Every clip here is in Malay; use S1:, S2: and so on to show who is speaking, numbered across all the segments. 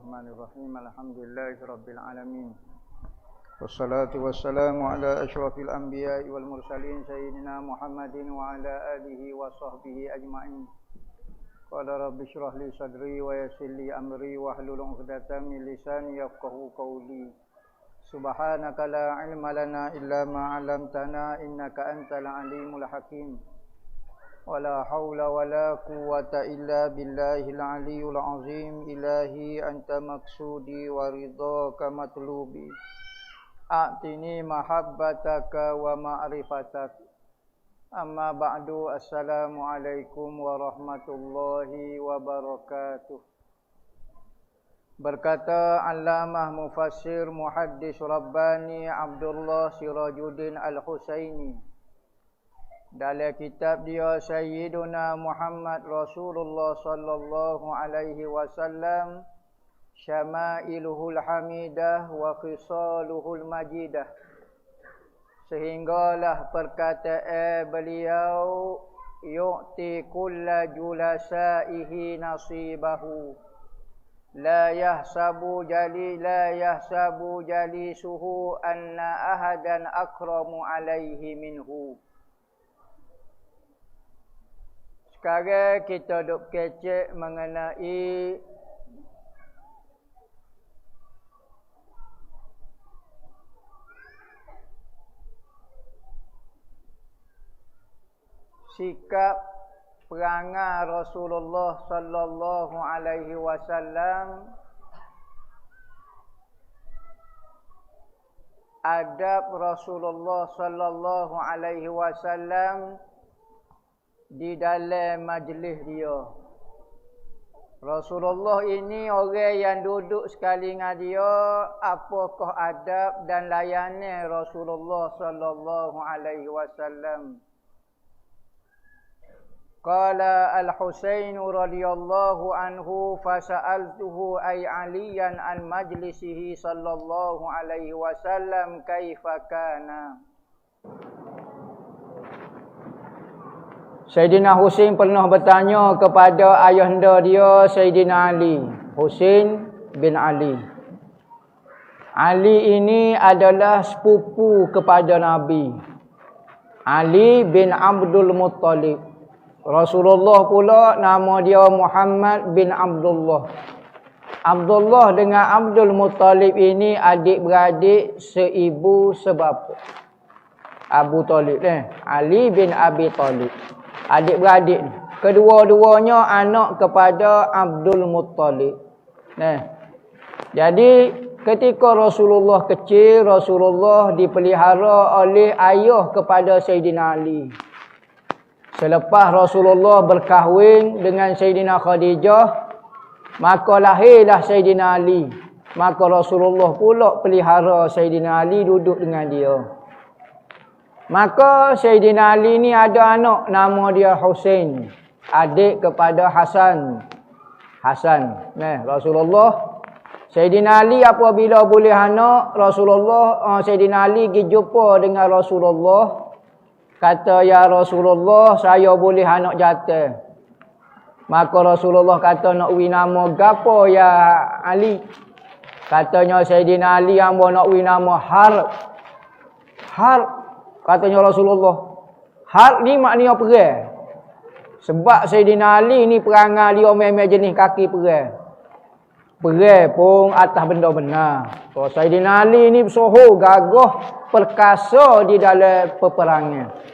S1: Bismillahirrahmanirrahim. Alhamdulillahirabbil alamin. Wassalatu wassalamu ala asyrafil anbiya'i wal mursalin sayyidina Muhammadin wa ala alihi wa sahbihi ajma'in. Qala rabbi shrah li sadri wa yassir li amri wahlul 'uqdatam min lisani yafqahu qawli. Subhanaka la ilma lana illa ma 'allamtana innaka antal alimul hakim. Wala haula wala quwwata illa billahil aliyyil azim. Ilahi anta maksudi wa ridhaka matlubi. A'tini mahabbataka wa ma'rifatak. Amma ba'du. Assalamualaikum warahmatullahi wabarakatuh. Berkata Allamah Mufassir Muhaddis Rabbani Abdullah Sirajuddin Al-Husaini dalam kitab dia Sayyiduna Muhammad Rasulullah sallallahu alaihi wasallam, Syamailuhul Hamidah wa Khisaluhul Majidah, sehinggalah perkataan beliau, yu'ti kulla julasaihi nasibahu, la yahsabu jalisuhu anna ahadan akramu alaihi minhu. Sekarang kita duk kecek mengenai sikap perangai Rasulullah sallallahu alaihi wasallam, adab Rasulullah sallallahu alaihi wasallam di dalam majlis dia. Rasulullah ini orang yang duduk sekali dengan dia, apakah adab dan layanan Rasulullah sallallahu alaihi wasallam. Qala Al-Husain radhiyallahu anhu fasa'altuhu ay aliyan an majlisihi sallallahu alaihi wasallam kaifa kana. Sayyidina Husain pernah bertanya kepada ayahanda dia Sayyidina Ali, Husain bin Ali. Ali ini adalah sepupu kepada Nabi, Ali bin Abdul Muttalib. Rasulullah pula nama dia Muhammad bin Abdullah. Abdullah dengan Abdul Muttalib ini adik-beradik seibu sebapa. Abu Talib Ali bin Abi Talib. Adik-beradik ni. Kedua-duanya anak kepada Abdul Muttalib. Jadi ketika Rasulullah kecil, Rasulullah dipelihara oleh ayah kepada Sayyidina Ali. Selepas Rasulullah berkahwin dengan Sayyidina Khadijah, maka lahirlah Sayyidina Ali. Maka Rasulullah pula pelihara Sayyidina Ali, duduk dengan dia. Maka Sayyidina Ali ni ada anak nama dia Husain, adik kepada Hasan. Rasulullah Sayyidina Ali apabila boleh anak, Sayyidina Ali pergi jumpa dengan Rasulullah. Kata, ya Rasulullah, saya boleh anak jatuh. Maka Rasulullah kata, nak wi nama gapo ya Ali? Katanya Sayyidina Ali, hamba nak wi nama Harb. Katanya Rasulullah, Harb ni maknanya perang. Sebab Sayyidina Ali ni perangai dia memang jenis kaki perang. Perang pun atas benda benar. So, Sayyidina Ali ni bersohor gagah, perkasa di dalam peperangan.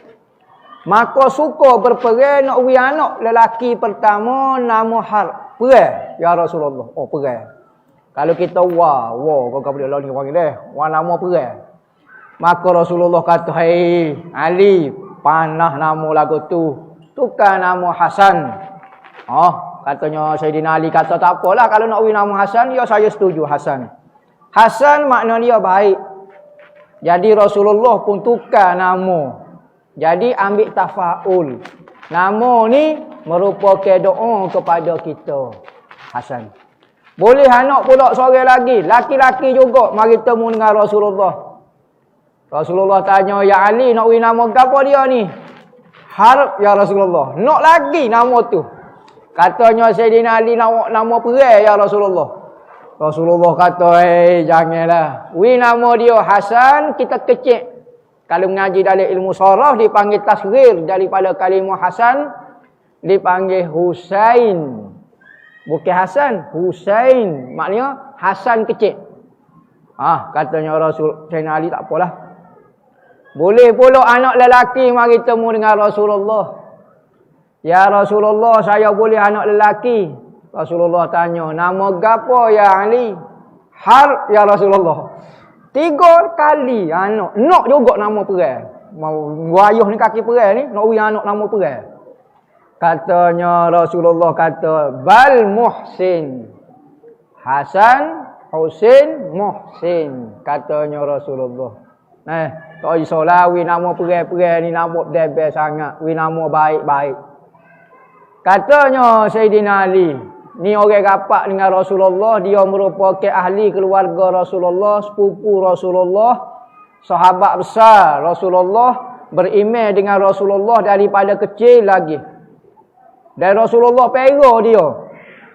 S1: Maka suka berperang, nak wi anak lelaki pertama nama Harb. Perang ya Rasulullah. Oh, perang. Kalau kita kau boleh lawan orang ni nama perang. Maka Rasulullah kata, "Hai Ali, panah nama lagu tu. Tukar nama Hasan." Katanya Sayyidina Ali kata, tak apalah kalau nak wi nama Hasan, ya saya setuju Hasan. Hasan makna dia baik. Jadi Rasulullah pun tukar nama. Jadi ambil tafaul. Nama ni merupakan doa kepada kita. Hasan. Boleh anak pula seorang lagi, laki-laki juga mari temu dengan Rasulullah. Rasulullah tanya, ya Ali, nak wi nama gapo dia ni? Harb ya Rasulullah. Nak lagi nama tu. Katanya Sayyidina Ali nama perang ya Rasulullah. Rasulullah kata, janganlah. Nama dia Hasan, kita kecil. Kalau mengaji dalam ilmu saraf, dipanggil tasghir. Daripada kalimah Hasan, dipanggil Husain. Bukan Hasan, Husain. Maknanya Hasan kecil. Katanya Sayyidina Ali, tak apalah. Boleh pula anak lelaki mari temu dengan Rasulullah. Ya Rasulullah, saya boleh anak lelaki. Rasulullah tanya, nama gapo ya Ali? Har ya Rasulullah. 3 kali anak. Nak juga nama perang. Mau wayuh ni kaki perang ni, nak ui anak nama perang. Katanya Rasulullah kata, Bal Muhsin. Hasan, Husain, Muhsin. Katanya Rasulullah. Tak isolah, wi nama perang-perang ni nama debel sangat. Wi nama baik-baik. Katanya Sayyidina Ali, ni orang rapat dengan Rasulullah, dia merupakan ahli keluarga Rasulullah, sepupu Rasulullah, sahabat besar Rasulullah, beriman dengan Rasulullah daripada kecil lagi. Dan Rasulullah pera dia.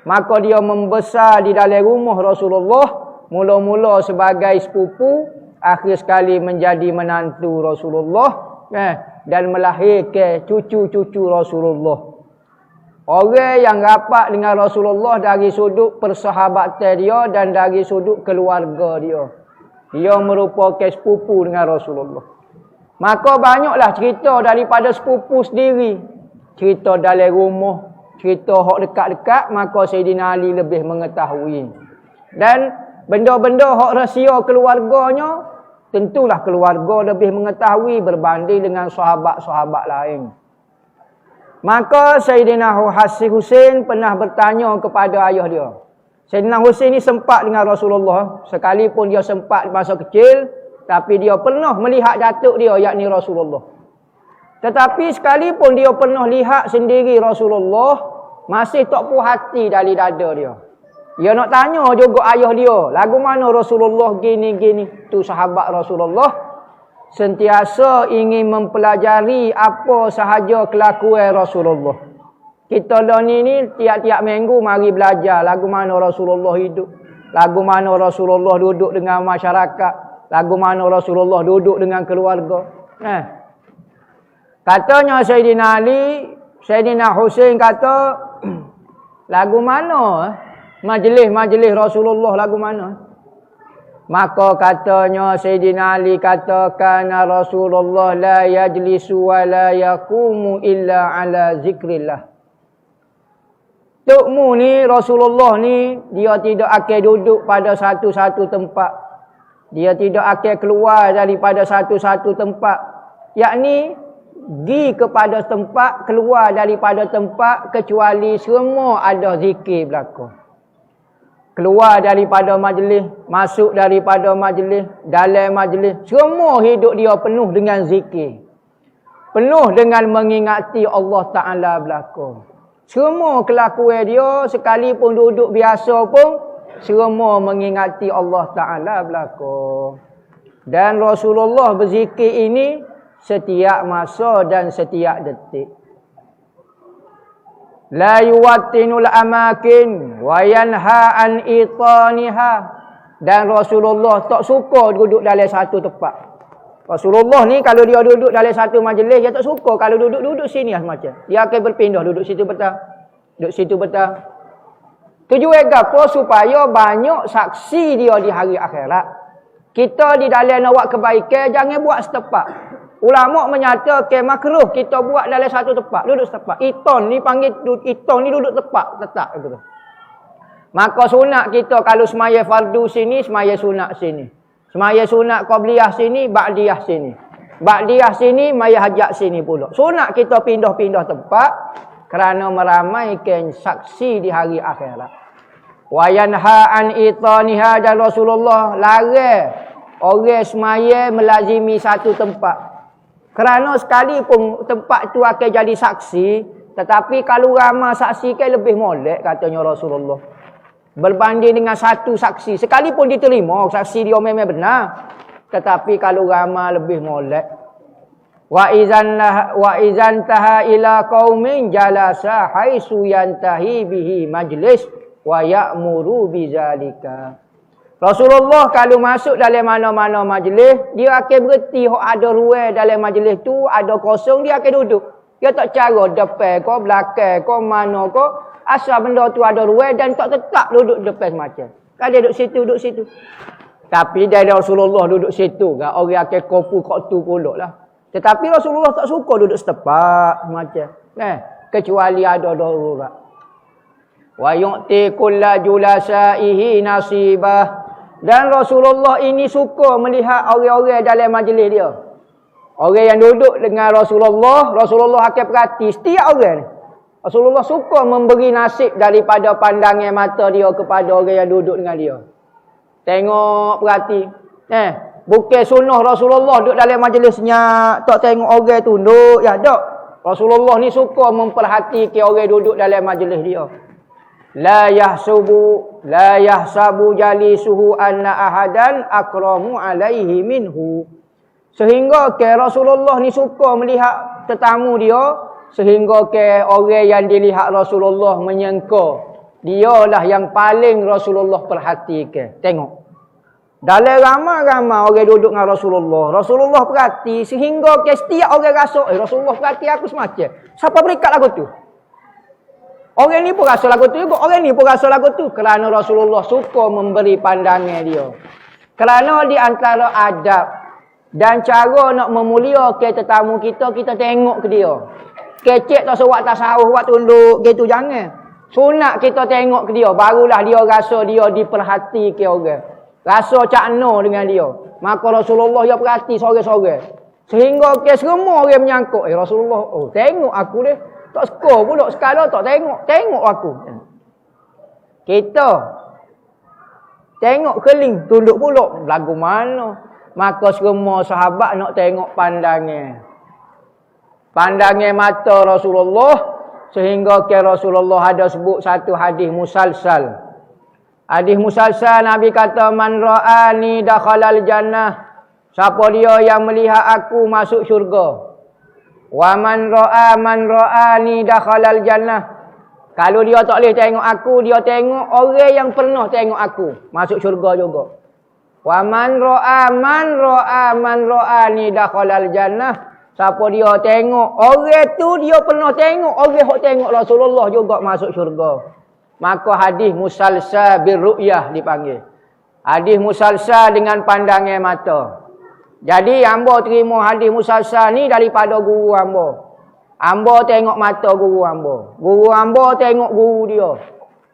S1: Maka dia membesar di dalam rumah Rasulullah, mula-mula sebagai sepupu, akhir sekali menjadi menantu Rasulullah, dan melahirkan cucu-cucu Rasulullah. Orang yang rapat dengan Rasulullah dari sudut persahabatan dia dan dari sudut keluarga dia. Dia merupakan sepupu dengan Rasulullah. Maka banyaklah cerita daripada sepupu sendiri. Cerita dalam rumah, cerita hak dekat-dekat, maka Sayyidina Ali lebih mengetahui. Dan benda-benda hak rahsia keluarganya, tentulah keluarga lebih mengetahui berbanding dengan sahabat-sahabat lain. Maka Sayyidina Husain pernah bertanya kepada ayah dia. Sayyidina Husain ni sempat dengan Rasulullah. Sekalipun dia sempat masa kecil, tapi dia pernah melihat datuk dia, yakni Rasulullah. Tetapi sekalipun dia pernah lihat sendiri Rasulullah, masih tak puas hati dari dada dia. Dia nak tanya juga ayah dia, lagu mana Rasulullah gini-gini. Tu sahabat Rasulullah sentiasa ingin mempelajari apa sahaja kelakuan Rasulullah. Kita dah ni tiap-tiap minggu mari belajar lagu mana Rasulullah hidup, lagu mana Rasulullah duduk dengan masyarakat, lagu mana Rasulullah duduk dengan keluarga. Katanya Sayyidina Ali, Sayyidina Husain kata, lagu mana majlis-majlis Rasulullah, lagu mana? Maka katanya Sayyidina Ali katakan, Rasulullah la yajlisu wa la yakumu illa ala zikrillah. Tukmu ni, Rasulullah ni, dia tidak akan duduk pada satu-satu tempat. Dia tidak akan keluar daripada satu-satu tempat. Yakni, pergi kepada tempat, keluar daripada tempat, kecuali semua ada zikir berlaku. Keluar daripada majlis, masuk daripada majlis, dalam majlis, semua hidup dia penuh dengan zikir. Penuh dengan mengingati Allah Ta'ala berlaku. Semua kelakuan dia, sekalipun duduk biasa pun, semua mengingati Allah Ta'ala berlaku. Dan Rasulullah berzikir ini setiap masa dan setiap detik. La yuwattinul amakin wa yanha an itaniha. Dan Rasulullah tak suka duduk dalam satu tempat. Rasulullah ni kalau dia duduk dalam satu majlis, dia tak suka kalau duduk sini macam. Dia akan berpindah, duduk situ petang, duduk situ petang. Tujuan apa? Supaya banyak saksi dia di hari akhirat. Kita di dalam nak buat kebaikan, jangan buat setempat. Ulama menyatakan makruh kita buat dalam satu tempat, duduk setempat. Iton ni panggil iton ni duduk tepat, tetap gitu. Maka sunat kita kalau semaya fardu sini, semaya sunat sini. Semaya sunat qabliyah sini, ba'diyah sini. Ba'diyah sini, maya hajat sini pula. Sunat kita pindah-pindah tempat kerana meramaikan saksi di hari akhirat. Wa yanha an itaniha, dan Rasulullah larang orang semaya melazimi satu tempat. Kerana sekalipun tempat tu akan jadi saksi, tetapi kalau ramai saksi kan lebih molek, katanya Rasulullah. Berbanding dengan satu saksi. Sekalipun diterima, saksi dia memang benar. Tetapi kalau ramai lebih molek. Wa izan taha ila qaumin jalasa haisu yantahi bihi majlis. wa ya'muru bizalika. Rasulullah kalau masuk dalam mana-mana majlis, dia akan berhenti hok ada ruang dalam majlis tu, ada kosong dia akan duduk. Dia tak cara depan ke belakang ke mana ke, asal benda tu ada ruang dan tak tetap duduk depan semacam. Kan dia duduk situ, duduk situ. Tapi dari Rasulullah duduk situ, kan orang akan kopu kok tu pulak lah. Tetapi Rasulullah tak suka duduk setepak macam. Kecuali ada darurat. Wa yu'ti kulla julasaihi nasibah. Dan Rasulullah ini suka melihat orang-orang dalam majlis dia. Orang yang duduk dengan Rasulullah, Rasulullah akan perhati setiap orang ni. Rasulullah suka memberi nasib daripada pandangan mata dia kepada orang yang duduk dengan dia. Tengok, perhati. Bukan sunnah Rasulullah duduk dalam majlisnya, tak tengok orang tu duduk. Ya, tak. Rasulullah ni suka memperhatikan orang duduk dalam majlis dia. La yahsabu jalisuhu anna ahadan akramu alaihi minhu. Sehingga ke Rasulullah ni suka melihat tetamu dia, sehingga ke orang yang dilihat Rasulullah menyangka dialah yang paling Rasulullah perhatikan. Tengok. Dalam ramai-ramai orang duduk dengan Rasulullah, Rasulullah perhati sehingga ke setiap orang rasa, Rasulullah perhati aku semacam. Siapa berikat lagu tu? Orang ni pun rasa lagu tu juga, orang ni pun rasa lagu tu. Kerana Rasulullah suka memberi pandangan dia. Kerana di antara adab dan cara nak memuliakan tetamu kita, kita tengok ke dia. Kecek tak sewak tak sahur, buat tunduk gitu, jangan. Sunat kita tengok ke dia, barulah dia rasa dia diperhatikan orang. Rasa cakna dengan dia. Maka Rasulullah dia perhati sore-sore. Sehingga ke semua orang menyangkut, Rasulullah, oh tengok aku dia. Tak skor pula sekala tak tengok. Tengok aku. Kita tengok keling, tunduk pula. Lagu mana? Maka semua sahabat nak tengok pandangan. Pandangan mata Rasulullah. Sehingga ke Rasulullah ada sebut satu hadis musalsal. Hadis musalsal Nabi kata, man ra'ani dakhalal jannah. Siapa dia yang melihat aku masuk syurga. Wa man ra'ani dakhalal jannah. Kalau dia tak boleh tengok aku, dia tengok orang yang pernah tengok aku masuk syurga juga. Wa man ra'ani dakhalal jannah. Siapa dia tengok orang tu, dia pernah tengok orang yang tengok Rasulullah juga masuk syurga. Maka hadis musalsal birru'yah dipanggil. Hadis musalsal dengan pandangan mata. Jadi hamba terima hadis musalsal ni daripada guru hamba. Hamba tengok mata guru hamba. Guru hamba tengok guru dia.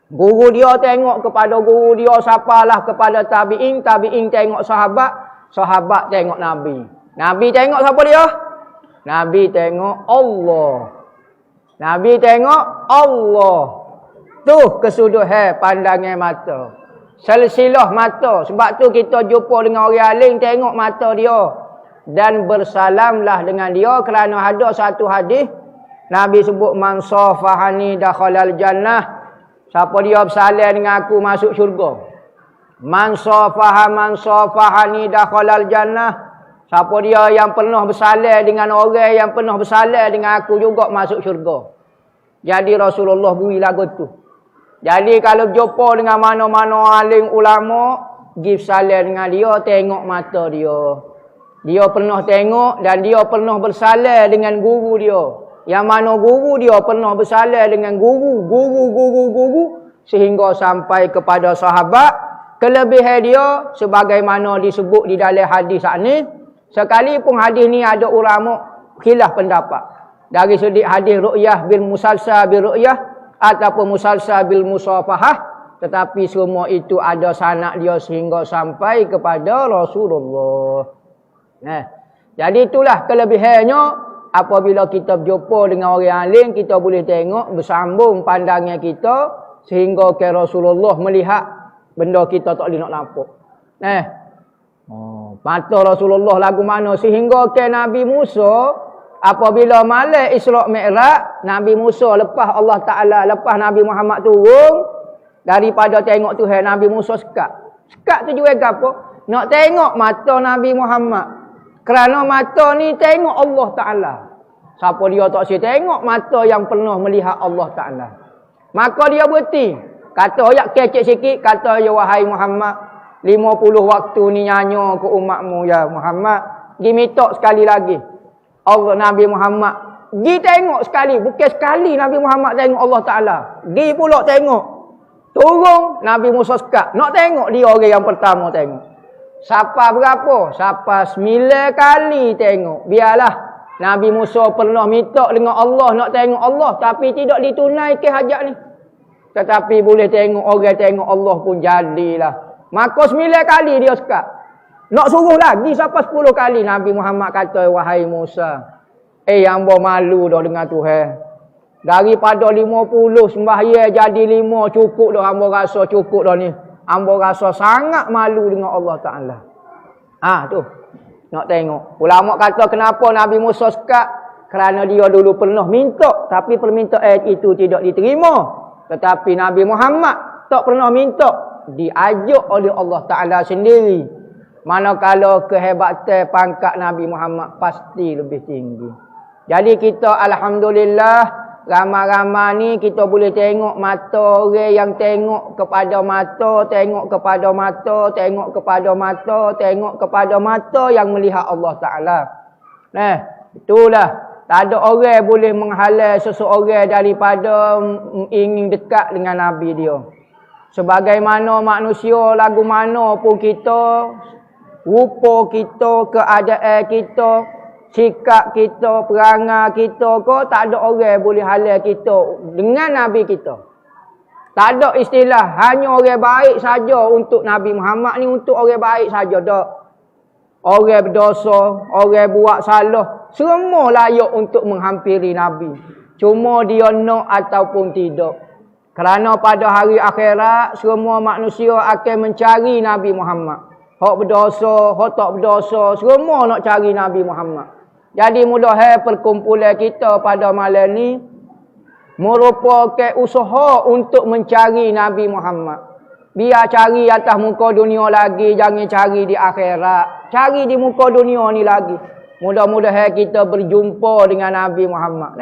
S1: Guru dia tengok kepada guru dia, sapalah kepada tabi'in. Tabi'in tengok sahabat. Sahabat tengok Nabi. Nabi tengok siapa dia? Nabi tengok Allah. Nabi tengok Allah. Tu kesuduhan pandangan mata. Silsilah mata. Sebab tu kita jumpa dengan orang alim, tengok mata dia. Dan bersalamlah dengan dia. Kerana ada satu hadis, Nabi sebut, man safahani dakhalal jannah. Siapa dia bersalam dengan aku masuk syurga. Man safahani dakhalal jannah. Siapa dia yang pernah bersalam dengan orang yang pernah bersalam dengan aku juga masuk syurga. Jadi Rasulullah beri lagu tu. Jadi kalau jumpa dengan mana-mana alim ulama, give salam dengan dia, tengok mata dia. Dia pernah tengok dan dia pernah bersalam dengan guru dia. Yang mana guru dia pernah bersalam dengan guru sehingga sampai kepada sahabat. Kelebihan dia sebagaimana disebut di dalam hadis ni. Sekalipun hadis ni ada ulama khilaf pendapat. Dari segi hadis ru'yah bil musalsal bil ru'yah ataupun musalsal bil musafahah, tetapi semua itu ada sanad dia sehingga sampai kepada Rasulullah. Jadi itulah kelebihannya apabila kita berjumpa dengan orang alim, kita boleh tengok bersambung pandangan kita sehingga ke Rasulullah melihat benda kita tak boleh nak nampak. Mata Rasulullah lagu mana sehingga ke Nabi Musa apabila malam Isra' Mi'raj, Nabi Musa lepas Allah Ta'ala, lepas Nabi Muhammad turun, daripada tengok Tuhan, Nabi Musa sekat. Sekat tu juga apa? Nak tengok mata Nabi Muhammad. Kerana mata ni tengok Allah Ta'ala. Siapa dia tak boleh tengok mata yang pernah melihat Allah Ta'ala. Maka dia berhenti. Kata ayat kecek sikit, kata ya wahai Muhammad, 50 waktu ni nyanyo ke umatmu ya Muhammad. Gi minta sekali lagi. Allah Nabi Muhammad gi tengok sekali, bukan sekali Nabi Muhammad tengok Allah Taala. Gi pula tengok. Turun Nabi Musa sekat. Nak tengok dia orang yang pertama tengok. Siapa berapa? Siapa 9 kali tengok. Biarlah Nabi Musa pernah minta dengan Allah nak tengok Allah, tapi tidak ditunaikan hajat ni. Tetapi boleh tengok orang tengok Allah pun jadilah. Maka 9 kali dia sekat. Nak suruh lagi siapa 10 kali. Nabi Muhammad kata, wahai Musa, hamba malu dah dengan Tuhan. Daripada 50 sembahyang jadi 5 cukup dah, hamba rasa cukup dah ni. Hamba rasa sangat malu dengan Allah Ta'ala. Tu. Nak tengok. Ulama kata kenapa Nabi Musa sekat? Kerana dia dulu pernah minta, tapi permintaan itu tidak diterima. Tetapi Nabi Muhammad tak pernah minta, diajak oleh Allah Ta'ala sendiri. Manakala kehebatan pangkat Nabi Muhammad pasti lebih tinggi. Jadi kita alhamdulillah, ramai-ramai ni kita boleh tengok mata orang yang tengok kepada mata, tengok kepada mata, tengok kepada mata, tengok kepada mata yang melihat Allah Ta'ala. Itulah. Tak ada orang boleh menghalang seseorang daripada ingin dekat dengan Nabi dia. Sebagaimana manusia, lagu mana pun kita, rupa kita, keadaan kita, sikap kita, perangai kita ke, tak ada orang boleh halang kita dengan Nabi kita. Tak ada istilah hanya orang baik saja untuk Nabi Muhammad ni, untuk orang baik saja. Tak. Orang berdosa, orang buat salah, semua layak untuk menghampiri Nabi. Cuma dia nak ataupun tidak. Kerana pada hari akhirat, semua manusia akan mencari Nabi Muhammad. Hak berdosa, hak tak berdosa, semua nak cari Nabi Muhammad. Jadi mudah perkumpulan kita pada malam ni merupakan usaha untuk mencari Nabi Muhammad. Biar cari atas muka dunia lagi, jangan cari di akhirat. Cari di muka dunia ni lagi. Mudah-mudahan kita berjumpa dengan Nabi Muhammad.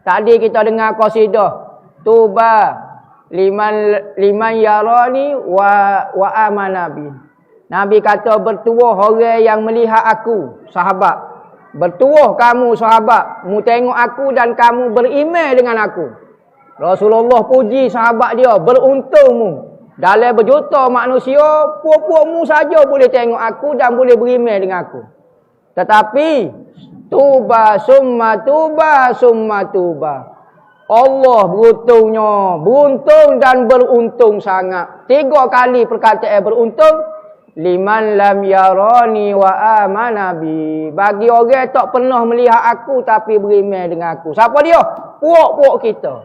S1: Tadi kita dengar qasidah. Tuba liman yarani wa amana bi. Nabi kata bertuah orang yang melihat aku, sahabat. Bertuah kamu sahabat, mu tengok aku dan kamu beriman dengan aku. Rasulullah puji sahabat dia, beruntungmu. Dalam berjuta manusia, puak-puakmu saja boleh tengok aku dan boleh beriman dengan aku. Tetapi, tuba summa tuba summa tuba. Allah beruntungnya, beruntung dan beruntung sangat. 3 kali perkataan beruntung. Liman lam yarani wa amana bi. Bagi orang tak pernah melihat aku tapi beriman dengan aku. Siapa dia? Puak-puak kita.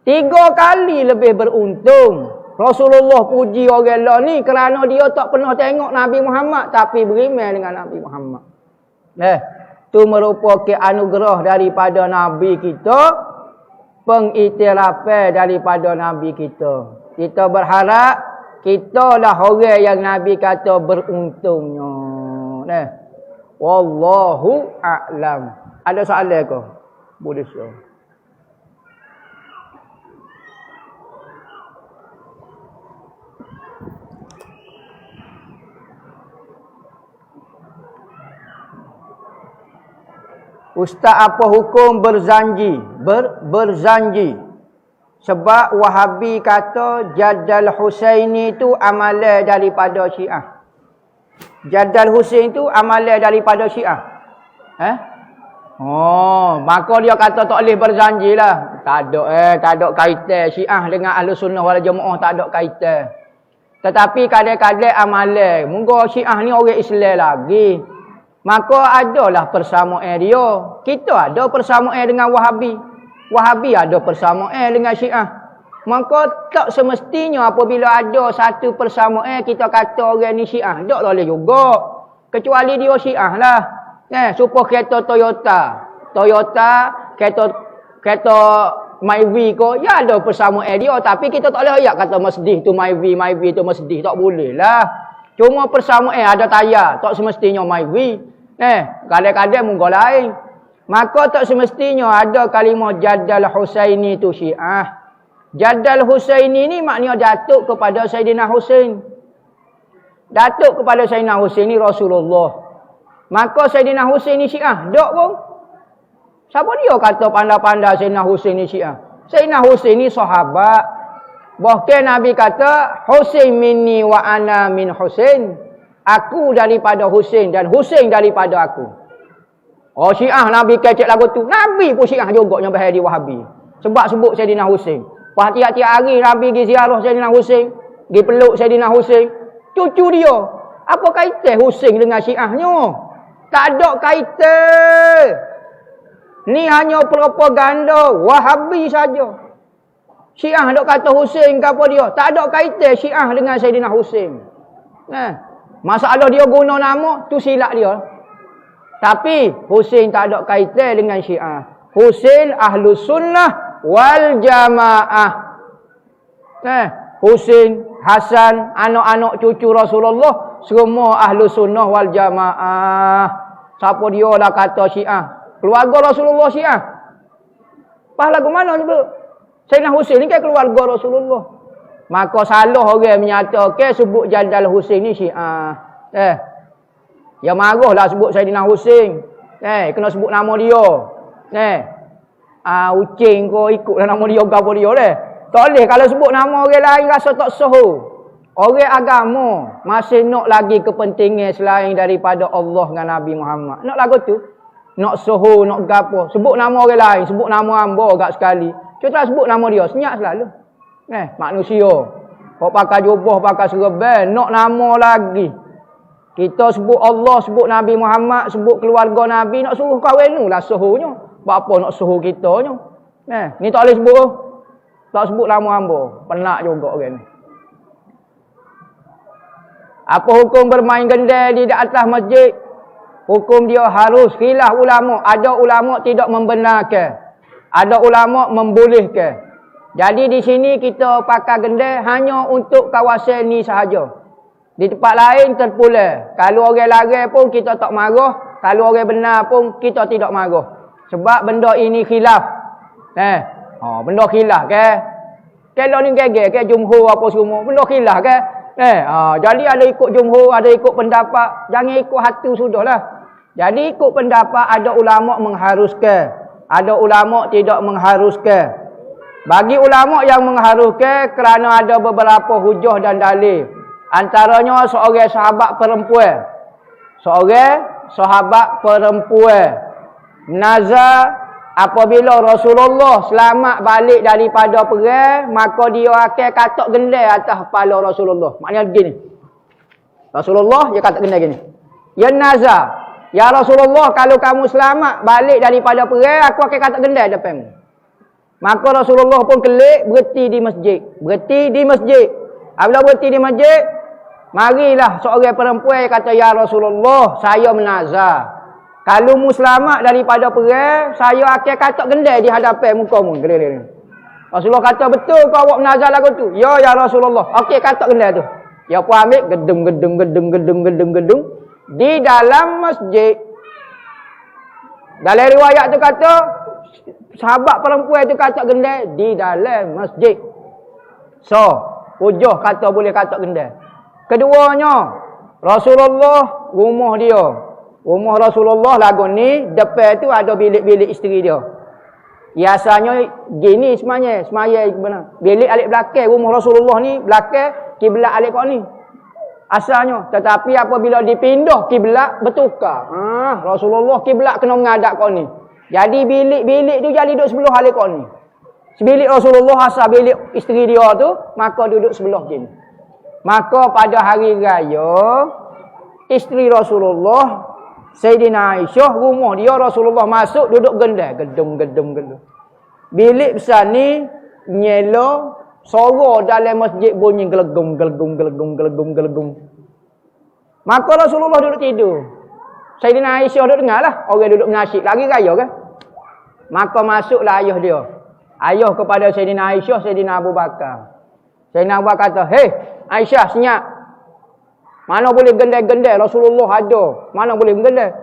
S1: 3 kali lebih beruntung. Rasulullah puji orang lah ni kerana dia tak pernah tengok Nabi Muhammad tapi beriman dengan Nabi Muhammad. Itu merupakan anugerah daripada Nabi kita, pengiktirafan daripada Nabi kita. Kita berharap kita lah orang yang Nabi kata beruntungnya. Wallahu a'lam. Ada soalan ke? Boleh soal. Ustaz, apa hukum berzanji? Berzanji. Sebab Wahabi kata Jaddal Husaini itu amalan daripada Syiah. Jaddal Husain itu amalan daripada Syiah. Maka dia kata tak boleh berzanji lah. Tak ada kaitan Syiah dengan Ahlus Sunnah wal Jamaah, tak ada kaitan. Tetapi kadang-kadang amalan, mungkin Syiah ni orang Islam lagi. Maka adalah persamaan dia. Kita ada persamaan dengan Wahabi. Wahabi ada persamaan dengan Syiah. Maka tak semestinya apabila ada satu persamaan kita kata orang ni Syiah. Tak boleh juga. Kecuali dia Syiah lah. Supaya kereta Toyota, kereta Myvi ko, ya ada persamaan dia. Tapi kita tak boleh ayat kata Mercedes tu Myvi tu Mercedes. Tak boleh lah. Cuma persamaan ada tayar. Tak semestinya Myvi. Kadang-kadang munggu lain. Maka tak semestinya ada kalimah Jaddal Husaini tu Syiah. Jadal Husaini ni maknanya datuk kepada Sayyidina Husain. Datuk kepada Sayyidina Husain ni Rasulullah. Maka Sayyidina Husain ni Syiah. Dok pun. Siapa dia kata pandai-pandai Sayyidina Husain ni Syiah? Sayyidina Husain ni sahabat. Bahkan Nabi kata, Husain minni wa ana min Husain. Aku daripada Husain dan Husain daripada aku. Oh Syiah Nabi kecek lagu tu. Nabi pun Syiah juga yang bahaya di Wahabi. Sebab sebut Sayyidina Husain. Tiap-tiap hari Nabi pergi ziarah Sayyidina Husain. Pergi peluk Sayyidina Husain. Cucu dia. Apa kaitan Husain dengan Syiahnya? Tak ada kaitan. Ni hanya propaganda Wahabi saja. Syiah dok kata Husain ke apa dia? Tak ada kaitan Syiah dengan Sayyidina Husain. Masalah dia guna nama, tu silap dia. Tapi Husain tak ada kaitan dengan Syiah. Husain Ahlus Sunnah wal Jamaah. Husain, Hasan, anak-anak cucu Rasulullah semua Ahlus Sunnah wal Jamaah. Siapa dia lah kata Syiah? Keluarga Rasulullah Syiah. Pahala ke mana ni bro? Sayyidina Husain ni kan keluarga Rasulullah. Maka salah orang menyatakan sebut Jadal Husain ni Syiah. Ya marahlah sebut Sayyidina Husain. Kena sebut nama dia. Ucing kau ikutlah nama dia ke apa dia dah. Tak boleh kalau sebut nama orang lain rasa tak sah. Orang agama masih nak lagi kepentingan selain daripada Allah dengan Nabi Muhammad. Nak lagu tu? Nak soho, nak gapo. Sebut nama orang lain, sebut nama hamba agak sekali. Kita sebut nama dia, senyap selalu. Manusia. Kau pakai jubah, pakai serban, nak nama lagi. Kita sebut Allah, sebut Nabi Muhammad, sebut keluarga Nabi, nak suruh kawan tu lah sohonya. Apa nak suruh kitanya? Ni tak boleh sebut. Tak sebut nama hamba. Penak juga orang ni. Apa hukum bermain gendel di atas masjid? Hukum dia harus khilaf ulama. Ada ulama tidak membenarkan. Ada ulama membolehkan. Jadi di sini kita pakai gendel hanya untuk kawasan ni sahaja. Di tempat lain terpulang. Kalau orang larang pun kita tak marah. Kalau orang benar pun kita tidak marah. Sebab benda ini khilaf. Benda khilaf ke? Kalau ni gegek ke jumhur apa semua. Benda khilaf ke? Jadi ada ikut jumhur, ada ikut pendapat. Jangan ikut hati sudahlah. Jadi ikut pendapat ada ulama mengharuskan. Ada ulama tidak mengharuskan. Bagi ulama yang mengharuskan kerana ada beberapa hujah dan dalil. Antaranya seorang sahabat perempuan. Seorang sahabat perempuan. Nazar apabila Rasulullah selamat balik daripada perang, maka dia akan katak gendai atas kepala Rasulullah. Maknanya begini. Rasulullah dia katak gendai gini. Ya nazar, ya Rasulullah, kalau kamu selamat balik daripada perang, aku akan katak gendai depanmu. Maka Rasulullah pun kelik berhenti di masjid. Berhenti di masjid. Apabila berhenti di masjid, marilah seorang perempuan kata, ya Rasulullah, saya menazar. Kalau mu selamat daripada perang, saya akan katak gendai di hadapan muka mu. Rasulullah kata, betul kau awak menazar lagu tu? Ya, ya Rasulullah. Okey, katak gendai tu. Ya pun ambil gedung. Di dalam masjid. Dalam riwayat tu kata, sahabat perempuan tu katak gendai di dalam masjid. So, hujah kata boleh katak gendai. Keduanya, Rasulullah rumah dia. Rumah Rasulullah lagu ni, depan tu ada bilik-bilik isteri dia. Biasanya gini semuanya benar. Bilik alik belakang rumah Rasulullah ni, belakang kiblat alik kau ni. Asalnya, tetapi apabila dipindah kiblat bertukar. Rasulullah kiblat kena menghadap kau ni. Jadi bilik-bilik tu jadi duduk sebelah alik kau ni. Sebilik Rasulullah asal bilik isteri dia tu, maka duduk sebelah gini. Maka pada hari raya, isteri Rasulullah Sayyidina Aisyah, rumah dia Rasulullah masuk duduk gendai. Gedung. Bilik besar ni nyelo, suara dalam masjid bunyi gelegum. Maka Rasulullah duduk tidur. Sayyidina Aisyah duduk dengar lah. Orang duduk mengasyik lagi raya kan. Maka masuklah ayah dia. Ayah kepada Sayyidina Aisyah, Sayyidina Abu Bakar. Sayyidina Abu Bakar kata, hei Aisyah senyap. Mana boleh gendai-gendai Rasulullah ada. Mana boleh gendai.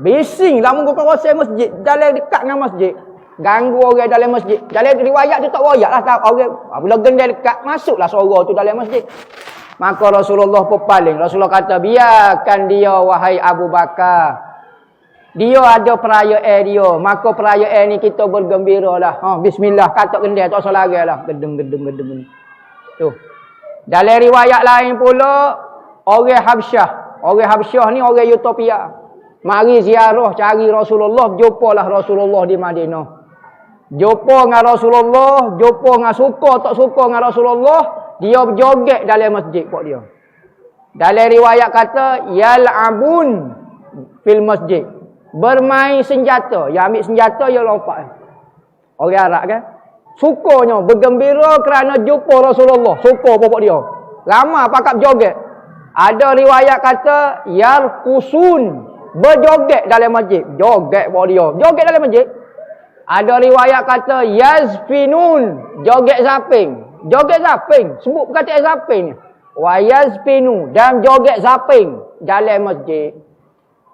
S1: Bising lah muka kawasan masjid. Dalam dekat dengan masjid. Ganggu orang dalam masjid. Dalam riwayat tu tak royak lah. Orang, bila gendai dekat, masuklah suara tu dalam masjid. Maka Rasulullah berpaling. Rasulullah kata, biarkan dia wahai Abu Bakar. Dia ada perayaan dia. Maka perayaan ni kita bergembira lah. Bismillah. Kata gendai tak usah lari lah. Gedeng. Tu. Dalam riwayat lain pula, orang Habsyah. Orang Habsyah ni orang Ethiopia. Mari ziarah cari Rasulullah. Jumpalah Rasulullah di Madinah. Jumpa dengan Rasulullah. Jumpa dengan suka tak suka dengan Rasulullah. Dia berjoget dalam masjid buat dia. Dalam riwayat kata, yal'abun fil masjid. Bermain senjata. Yang ambil senjata, dia lompat. Orang Arab kan? Sukanya, bergembira kerana jumpa Rasulullah. Suka pokok dia. Ramai pakak joget. Ada riwayat kata, yarkusun. Berjoget dalam masjid. Joget buat dia. Joget dalam masjid. Ada riwayat kata, yazfinun. Joget zaping. Joget zaping. Sebut perkataan zaping ni. Wa yazfinu. Dan joget zaping. Dalam masjid.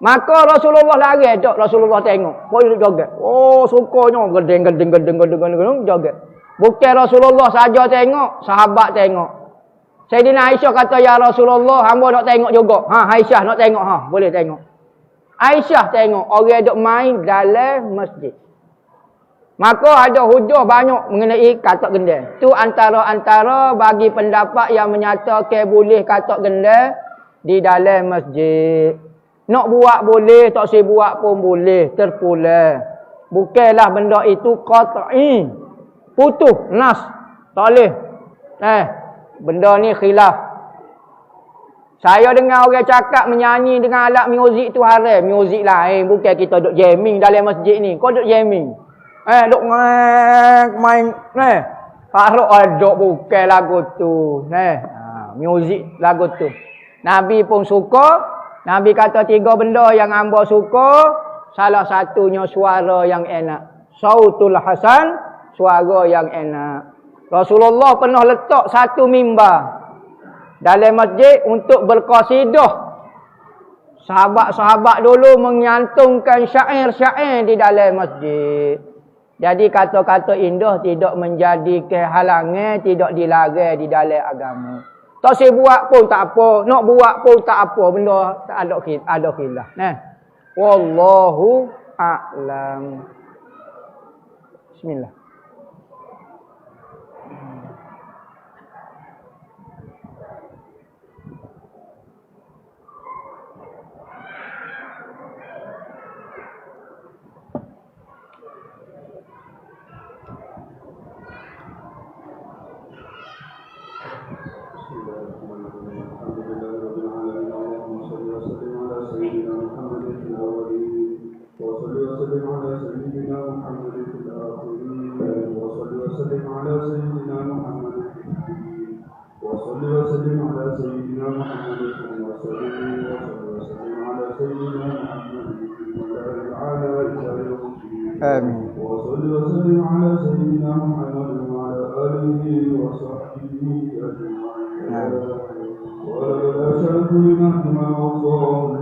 S1: Maka Rasulullah lari. Rasulullah tengok. Kau duduk joget. Oh, sukanya. Gedeng. Joget. Bukan Rasulullah saja tengok. Sahabat tengok. Sayyidina Aisyah kata, ya Rasulullah, hamba nak tengok juga. Aisyah nak tengok. Boleh tengok. Aisyah tengok. Orang duduk main dalam masjid. Maka ada hujah banyak mengenai katak gendang. Tu antara-antara bagi pendapat yang menyatakan boleh katak gendang di dalam masjid. Nak buat boleh, tak boleh buat pun boleh, terpulang. Bukanlah benda itu qat'i. Putus, nas. Tak boleh. Benda ni khilaf. Saya dengar orang cakap menyanyi dengan alat muzik tu haram. Muzik lain, bukan kita duk jamming dalam masjid ni. Kau duk jamming. Duk main. Parok ada bukan lagu tu. Muzik lagu tu. Nabi pun suka. Nabi kata 3 benda yang hamba suka. Salah satunya suara yang enak. Sautul hasan. Suara yang enak. Rasulullah pernah letak satu mimbar dalam masjid untuk berqasidah. Sahabat-sahabat dulu menyantumkan syair-syair di dalam masjid. Jadi kata-kata indah tidak menjadi kehalangan, tidak dilarang di dalam agama. Tak saya buat pun tak apa, nak buat pun tak apa, benda tak ada khilaf. Wallahu a'lam. Bismillah. Amin. وصل وسلم على سيدنا محمد وعلى آله وصحبه أجمعين. ولقد أشهد بما وصاه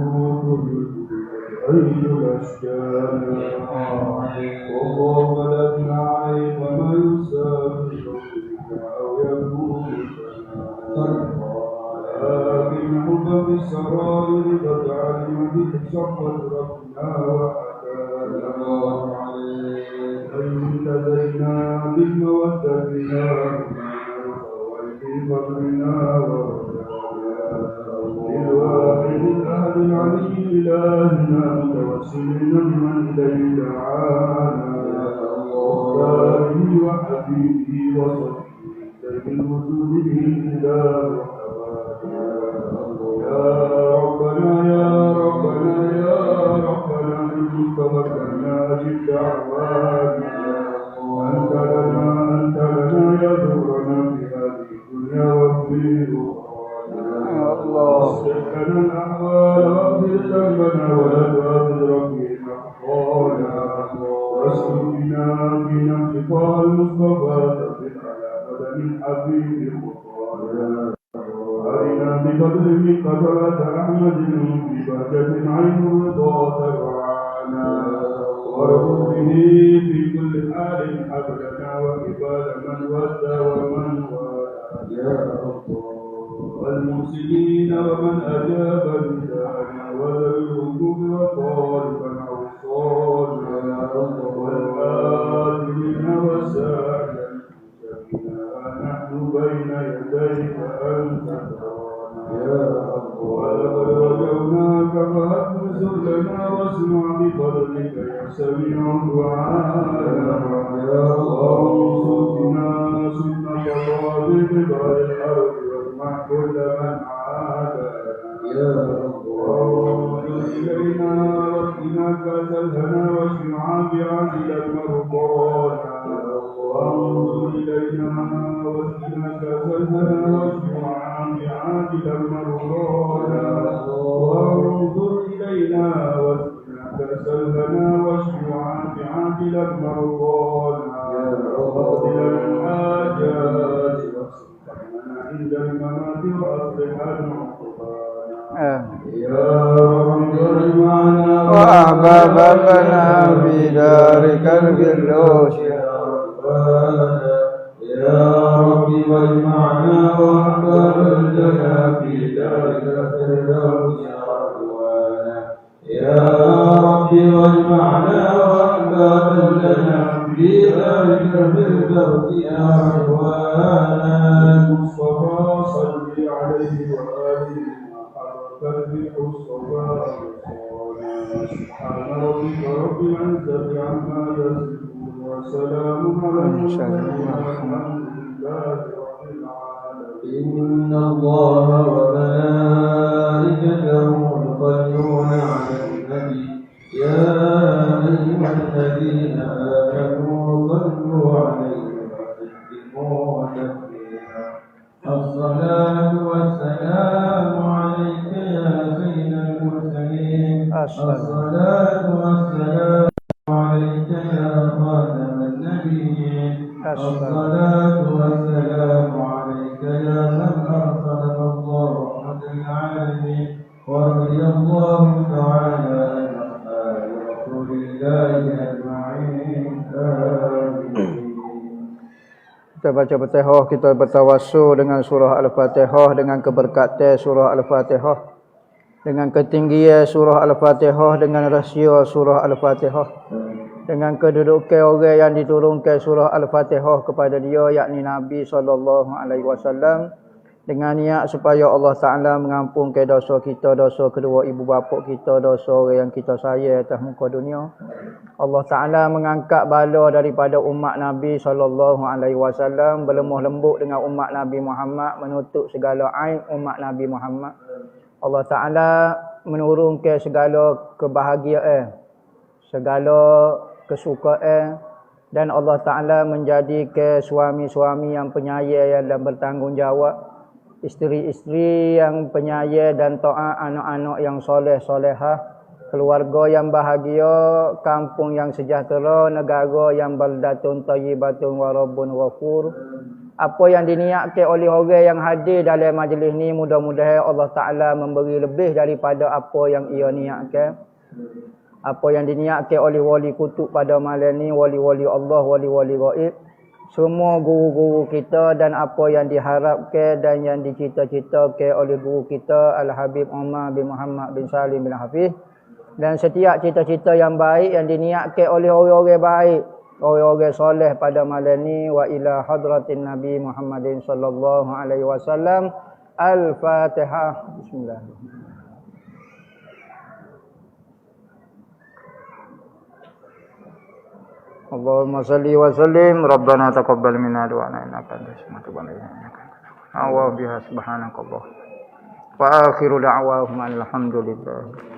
S1: أي الأشكال والله ملكنا عليه وما يسافر أو يكون لكن حب في السرائر قد علم به شقة ربنا وحكانا التزينا بالمودة بنا وفي فضلنا للواحد الأهل العلي إلهنا متوسلين بمن إليه دعانا وآله وحبيبه وصحبه سيد الوجود به الإله يا ربنا يا ربنا يا ربنا إن استغفرنا بالدعوات أنت لنا يدورنا في هذه الدنيا وفي أخرانا اصلح لنا الأحوال واغفر ذنبنا ولا تؤاخذ ربي أخطانا واسكن بنا في انقطاع المصطفى تطلق على بدن الحبيب خطانا أرنا بقدر قدرة أحمد في بهجة عين الرضا تبعانا وارغب به في كل
S2: حبلنا وحبال من ودى ومن والاه يا الله والمرسلين ومن أجاب نداءنا وذوي الوجوب وطالبا أوصانا يا الله والآمنين والسائلين جميعا نحن بين يديك أنت ترانا يا الله ولقد رجوناك فهب ذلنا واسمع بفضلك يا سميع دعاءنا يا الله انصرنا سنة طالب الأرض واجمع كل من عادانا يا الله انظر إلينا واهدنا كسلنا واشفع بعاجل مرضانا وانظر إلينا واهدنا كسلنا واشفع بعاجل مرضانا وانظر إلينا واهدنا كسلنا واشفع بعاجل مرضانا واغفر الحاجات واصلحنا عند الممات وأصلح عقبانا يا رب اجمعنا
S1: وأحباب لنا في دارك الفردوس
S2: يا رب واجمعنا واحباب لنا في دارك الفردوس يا رب واجمعنا واحباب لنا في دارك الفردوس يا رضوانا المصطفى صل عليه وآله حركت بالمصطفى سبحان ربك رب العزة عما يصفون وسلام على المرسلين والحمد لله رب العالمين إن الله وملائكته يصلون على النبي يا أيها الذين آمنوا صلوا عليه وسلموا تسليما الصلاة والسلام عليك يا سيد المرسلين الصلاة والسلام عليك يا خاتم النبيين الصلاة والسلام عليك يا من أرسله الله رحمة للعالمين ورضي الله تعالى عن أصحاب رسول الله أجمعين آمين.
S1: Kita baca Fatihah, kita bertawassul dengan surah Al-Fatihah, dengan keberkatan surah Al-Fatihah, dengan ketinggian surah Al-Fatihah, dengan rahsia surah Al-Fatihah, dengan kedudukan orang yang diturunkan surah Al-Fatihah kepada dia, yakni Nabi SAW, dengan niat supaya Allah Ta'ala mengampunkan dosa kita, dosa kedua ibu bapa kita, dosa orang yang kita sayang atas muka dunia. Allah Ta'ala mengangkat bala daripada umat Nabi SAW, berlemah lembut dengan umat Nabi Muhammad, menutup segala aib umat Nabi Muhammad. Allah Ta'ala menurunkan segala kebahagiaan, segala kesukaan, dan Allah Ta'ala menjadikan suami-suami yang penyayang dan bertanggungjawab, isteri-isteri yang penyayang dan taat, anak-anak yang soleh-solehah, keluarga yang bahagia, kampung yang sejahtera, negara yang baldatun thayyibatun wa rabbun ghafur. Apa yang diniatkan oleh orang yang hadir dalam majlis ni, mudah-mudahan Allah Ta'ala memberi lebih daripada apa yang ia niatkan. Apa yang diniatkan oleh wali kutub pada malam ni, wali-wali Allah, wali-wali gaib, semua guru-guru kita, dan apa yang diharapkan dan yang dicita-citakan oleh guru kita Al-Habib Umar bin Muhammad bin Salim bin Hafiz, dan setiap cita-cita yang baik yang diniatkan oleh orang-orang baik, orang-orang soleh pada malam ni. Wa ila hadratin Nabi Muhammadin sallallahu alaihi wasallam. Al-Fatihah. Bismillahirrahmanirrahim. Allahumma salli wa sallim. Rabbana taqabbal minna du'ana innaka antas samiul alim. Wa biha subhanakallah. Wa akhiru da'wahum alhamdulillah.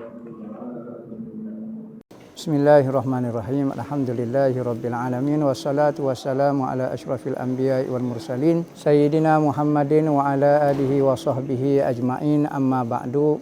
S1: Bismillahirrahmanirrahim. Alhamdulillahirabbil alamin wassalatu wassalamu ala asyrafil anbiya'i wal mursalin sayyidina Muhammadin wa ala alihi wa sahbihi ajmain. Amma ba'du.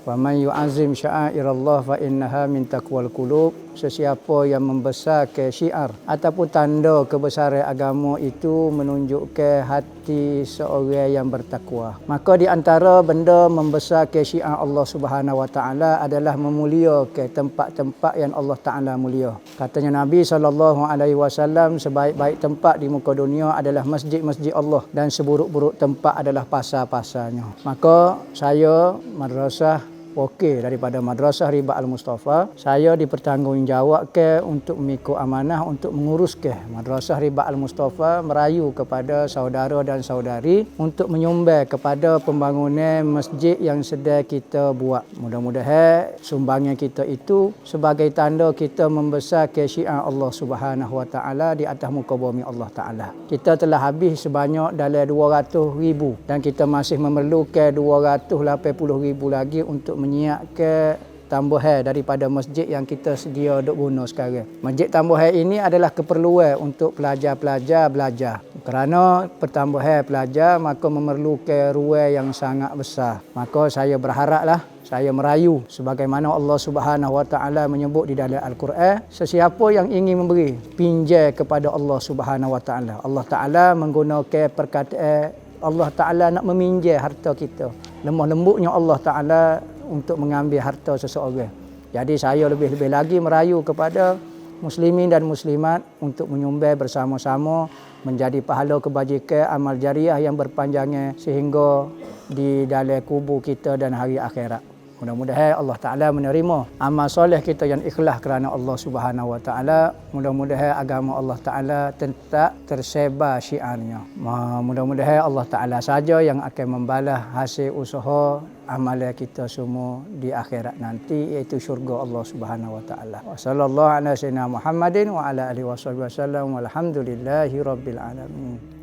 S1: Wa man yu'azzim sya'airallah fa innaha min taqwal qulub. Sesiapa yang membesarkan syiar ataupun tanda kebesaran agama itu menunjukkan hati seorang yang bertakwa. Maka di antara benda membesarkan syiar Allah Subhanahu wa taala adalah memuliakan tempat-tempat yang Allah Taala mulia. Katanya Nabi SAW, sebaik-baik tempat di muka dunia adalah masjid-masjid Allah dan seburuk-buruk tempat adalah pasar-pasarnya. Maka saya madrasah wakil daripada Madrasah Ribat Al-Mustafa, saya dipertanggungjawabkan untuk mengikut amanah untuk menguruskan Madrasah Ribat Al-Mustafa, merayu kepada saudara dan saudari untuk menyumbang kepada pembangunan masjid yang sedang kita buat. Mudah-mudahan sumbangan kita itu sebagai tanda kita membesarkan syiar Allah Subhanahu wa taala di atas muka bumi Allah Taala. Kita telah habis sebanyak dalam 200,000 dan kita masih memerlukan 280,000 lagi untuk menyiapkan tambahan daripada masjid yang kita sedia duk guna sekarang. Masjid tambahan ini adalah keperluan untuk pelajar-pelajar belajar. Kerana pertambahan pelajar maka memerlukan ruang yang sangat besar. Maka saya berharaplah, saya merayu sebagaimana Allah Subhanahu wa taala menyebut di dalam Al-Quran, sesiapa yang ingin memberi pinjam kepada Allah Subhanahu wa taala. Allah Taala menggunakan perkataan Allah Taala nak meminjam harta kita. Lemah lembutnya Allah Taala untuk mengambil harta seseorang. Jadi saya lebih-lebih lagi merayu kepada muslimin dan muslimat untuk menyumbang bersama-sama menjadi pahala kebajikan amal jariah yang berpanjangnya sehingga di dalam kubur kita dan hari akhirat. Mudah-mudahan Allah Ta'ala menerima amal soleh kita yang ikhlas kerana Allah Subhanahu wa taala. Mudah-mudahan agama Allah Ta'ala tetap tersebar syiarnya. Mudah-mudahan Allah Ta'ala saja yang akan membalas hasil usaha amalan kita semua di akhirat nanti, iaitu syurga Allah Subhanahu wa taala. Wa sallallahu ala sayyidina Muhammadin wa ala alihi wasallam walhamdulillahi rabbil alamin.